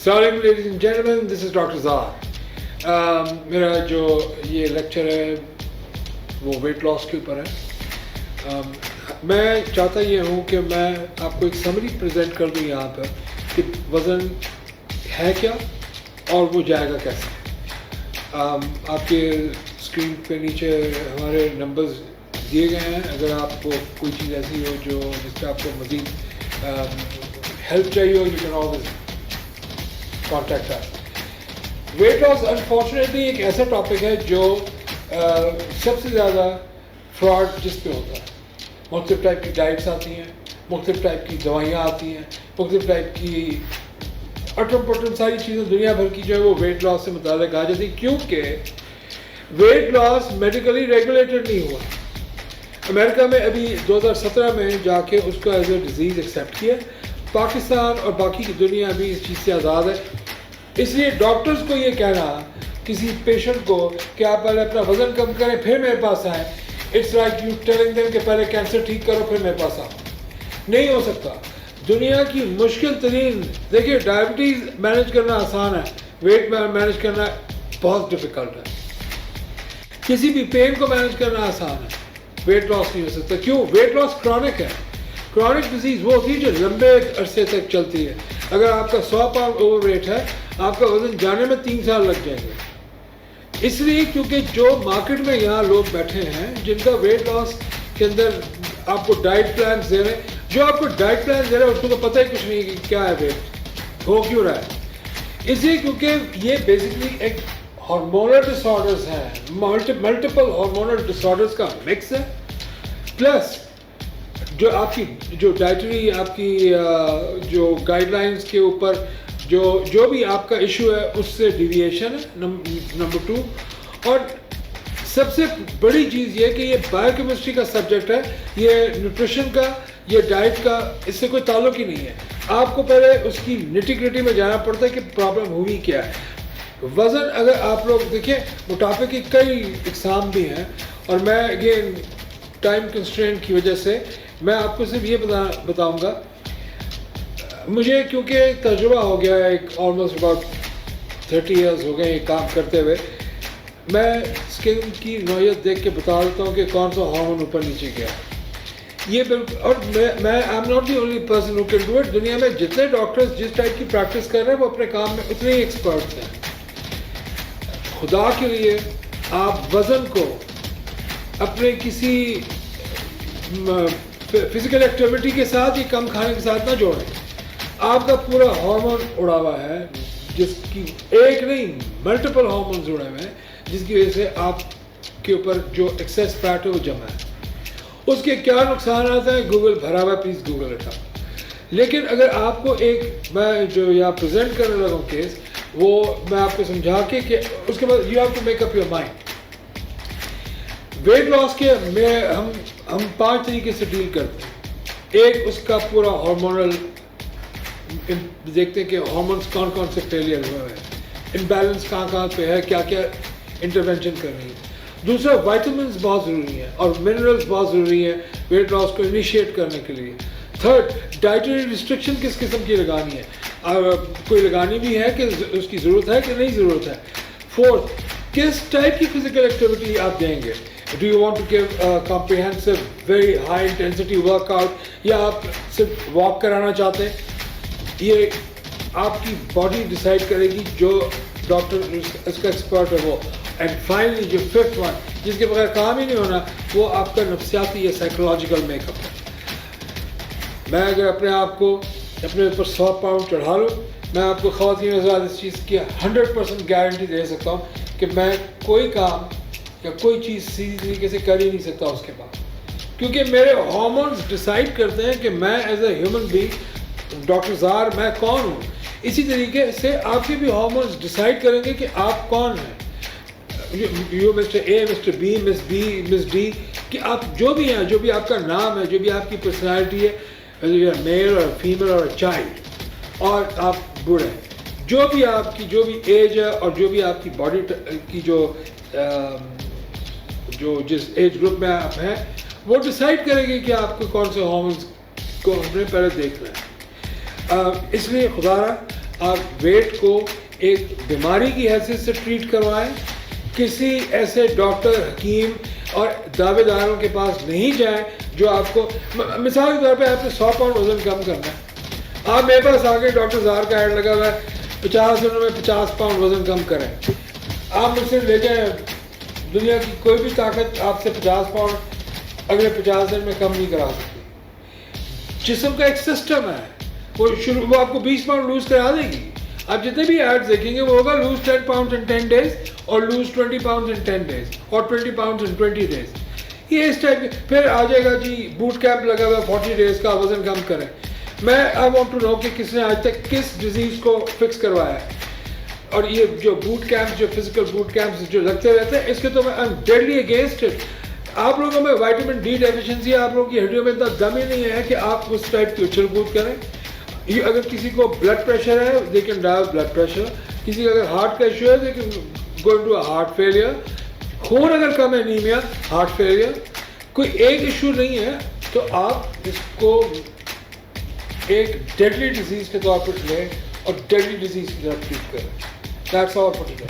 السلام علیکم ladies and gentlemen, this is doctor Zar. میرا جو یہ لیکچر ہے وہ ویٹ لاس کے اوپر ہے. میں چاہتا یہ ہوں کہ میں آپ کو ایک سمری پریزنٹ کر دوں یہاں پر کہ وزن ہے کیا اور وہ جائے گا کیسے. آپ کے اسکرین پہ نیچے ہمارے نمبرز دیے گئے ہیں. اگر آپ کو کوئی چیز ایسی ہو جو جس پہ آپ کو مزید ہیلپ چاہیے ہو، you can always contact us. Weight loss unfortunately ایک ایسا ٹاپک ہے جو سب سے زیادہ فراڈ جس پہ ہوتا ہے. مختلف ٹائپ کی ڈائٹس آتی ہیں، مختلف ٹائپ کی دوائیاں آتی ہیں، مختلف ٹائپ کی اٹم پٹم ساری چیزیں دنیا بھر کی جو ہے وہ ویٹ لاس سے متعلق آ جاتی، کیونکہ ویٹ لاس میڈیکلی ریگولیٹڈ نہیں ہوا. امریکہ میں ابھی 2017 میں جا کے اس کو ایز اے ڈیزیز ایکسیپٹ کیا. پاکستان اور باقی کی دنیا بھی اس چیز سے آزاد ہے. اس لیے ڈاکٹرز کو یہ کہنا کسی پیشنٹ کو کہ آپ پہلے اپنا وزن کم کریں پھر میرے پاس آئیں، it's like you telling them کہ پہلے کینسر ٹھیک کرو پھر میرے پاس آؤ. نہیں ہو سکتا. دنیا کی مشکل ترین، دیکھیے ڈائبٹیز مینیج کرنا آسان ہے، ویٹ مینیج کرنا بہت ڈفیکلٹ ہے. کسی بھی پین کو مینیج کرنا آسان ہے، ویٹ لاس نہیں ہو سکتا. کیوں؟ ویٹ لاس کرونک ہے. کرونک ڈیزیز وہ ہوتی ہے جو لمبے عرصے تک چلتی ہے. اگر آپ کا 100 پاؤنڈ اوور ویٹ ہے، آپ کا وزن جانے میں 3 سال لگ جائیں گے. اس لیے کیونکہ جو مارکیٹ میں یہاں لوگ بیٹھے ہیں جن کا ویٹ لاس کے اندر آپ کو ڈائٹ پلانس دے رہے ہیں، جو آپ کو ڈائٹ پلانس دے رہے ہیں اس کو تو پتہ ہی کچھ نہیں کہ کیا ہے ویٹ، ہو کیوں رہا ہے. اس لیے کیونکہ یہ بیسکلی ایک ہارمونل ڈس آرڈرز ہیں، ملٹیپل ہارمونل ڈس آرڈرز کا مکس ہے. پلس جو آپ کی جو ڈائٹری آپ کی جو گائیڈ لائنس کے اوپر جو بھی آپ کا ایشو ہے اس سے ڈیویشن ہے نمبر 2. اور سب سے بڑی چیز یہ کہ یہ بایو کیمسٹری کا سبجیکٹ ہے، یہ نیوٹریشن کا، یہ ڈائٹ کا اس سے کوئی تعلق ہی نہیں ہے. آپ کو پہلے اس کی نٹی گریٹی میں جانا پڑتا ہے کہ پرابلم ہوئی کیا ہے. وزن اگر آپ لوگ دیکھیں، موٹاپے کی کئی اقسام بھی ہیں، اور میں اگین ٹائم کنسٹرینٹ کی وجہ سے میں آپ کو صرف یہ بتاؤں گا. مجھے کیونکہ تجربہ ہو گیا ہے، ایک آلموسٹ اباؤٹ 30 ایئرز ہو گئے یہ کام کرتے ہوئے. میں اسکن کی نوعیت دیکھ کے بتا دیتا ہوں کہ کون سا ہارمون اوپر نیچے گیا. یہ بالکل، اور میں I am not the only person who can do it. دنیا میں جتنے ڈاکٹرز جس ٹائپ کی پریکٹس کر رہے ہیں وہ اپنے کام میں اتنے ہی ایکسپرٹ ہیں. خدا کے لیے آپ وزن کو اپنے کسی فزیکل ایکٹیویٹی کے ساتھ یا کم کھانے کے ساتھ نہ جوڑیں. آپ کا پورا ہارمون اڑا ہوا ہے، جس کی ایک نہیں ملٹیپل ہارمونز اڑے ہوئے ہیں، جس کی وجہ سے آپ کے اوپر جو ایکسیس فیٹ ہے وہ جمع ہے. اس کے کیا نقصانات ہیں؟ گوگل بھرا ہوا، پلیز گوگل اٹھا. لیکن اگر آپ کو ایک میں جو یہاں پریزنٹ کرنے لگا ہوں کیس، وہ میں آپ کو سمجھا کے کہ اس کے بعد you have to make up your mind. Weight loss کے میں ہم 5 طریقے سے ڈیل کرتے ہیں. ایک اس کا پورا ہارمونل، دیکھتے ہیں کہ ہارمونس کون کون سے فیلئر ہوئے ہیں، امبیلنس کہاں پہ ہے، کیا کیا انٹرونشن کرنی ہے. دوسرا وائٹامنس بہت ضروری ہیں اور منرلس بہت ضروری ہیں ویٹ لاس کو انیشیٹ کرنے کے لیے. تھرڈ، ڈائٹری ریسٹرکشن کس قسم کی لگانی ہے، کوئی لگانی بھی ہے کہ اس کی ضرورت ہے کہ نہیں ضرورت ہے. فورتھ، کس ٹائپ کی فزیکل ایکٹیویٹی آپ دیں گے. Do you want to give a comprehensive, very high intensity workout یا آپ صرف واک کرانا چاہتے ہیں؟ یہ آپ کی باڈی ڈیسائیڈ کرے گی، جو ڈاکٹر اس کا ایکسپرٹ ہے وہ. اینڈ فائنلی جو 5th ون جس کے بغیر کام ہی نہیں ہونا، وہ آپ کا نفسیاتی یا سائیکولوجیکل میک اپ ہے. میں اگر اپنے آپ کو اپنے اوپر 100 پاؤنڈ چڑھا لوں، میں آپ کو خواتین حضرات اس چیز کی 100% گارنٹی دے سکتا ہوں کہ میں کوئی کام یا کوئی چیز سیدھی طریقے سے کر ہی نہیں سکتا اس کے بعد. کیونکہ میرے ہارمونز ڈیسائیڈ کرتے ہیں کہ میں as a human being, doctor زار، میں کون ہوں. اسی طریقے سے آپ کے بھی ہارمونز ڈیسائیڈ کریں گے کہ آپ کون ہیں. You mister A, mister B, miss D, کہ آپ جو بھی ہیں، جو بھی آپ کا نام ہے، جو بھی آپ کی پرسنالٹی ہے، میل اور فیمیل اور چائلڈ، اور آپ بوڑھے، جو بھی آپ کی جو بھی ایج ہے اور جو بھی آپ کی باڈی کی جو جس ایج گروپ میں آپ ہیں، وہ ڈیسائیڈ کرے گی کہ آپ کو کون سے ہارمونس کو ہم نے پہلے دیکھنا ہے. اس لیے خدا آپ ویٹ کو ایک بیماری کی حیثیت سے ٹریٹ کروائیں, کسی ایسے ڈاکٹر, حکیم اور دعوے داروں کے پاس نہیں جائیں جو آپ کو, مثال کے طور پہ آپ نے 100 پاؤنڈ وزن کم کرنا ہے, آپ میرے پاس آ کے ڈاکٹر زہر کا ایڈ لگا ہوا ہے 50 دنوں میں 50 پاؤنڈ وزن کم کریں, آپ مجھ سے لے جائیں, دنیا کی کوئی بھی طاقت آپ سے 50 پاؤنڈ اگلے 50 دن میں کم نہیں کرا سکتی. جسم کا ایک سسٹم ہے, وہ آپ کو 20 پاؤنڈ لوز کرا دے گی. آپ جتنے بھی ایڈ دیکھیں گے وہ ہوگا لوز 10 pounds in 10 days اور لوز 20 pounds in 10 days اور 20 pounds in 20 days. یہ اس ٹائپ. پھر آ جائے گا جی بوٹ کیمپ لگا ہوا 40 days کا, وزن کم کریں. میں آئی وانٹ ٹو نو کہ کس نے آج تک کس ڈیزیز کو فکس کروایا ہے. اور یہ جو بوٹ کیمپ, جو فزیکل بوٹ کیمپس جو لگتے رہتے ہیں, اس کے تو میں I am deadly against it. آپ لوگوں میں وائٹامن ڈی ڈیفیشنسی ہے, آپ لوگوں کی ہڈیوں میں اتنا دم ہی نہیں ہے کہ آپ اس ٹائپ کی اچھل کود کریں. یہ اگر کسی کو بلڈ پریشر ہے they can die blood pressure, کسی کا اگر ہارٹ کا ایشو ہے they can go into heart failure, خون اگر کم ہے انیمیا, ہارٹ فیلئر. کوئی ایک ایشو نہیں ہے تو آپ اس کو ایک ڈیڈلی ڈیزیز کے طور پر لیں اور ڈیڈلی ڈیزیز کی طرف ٹریٹ کریں. That's all for today.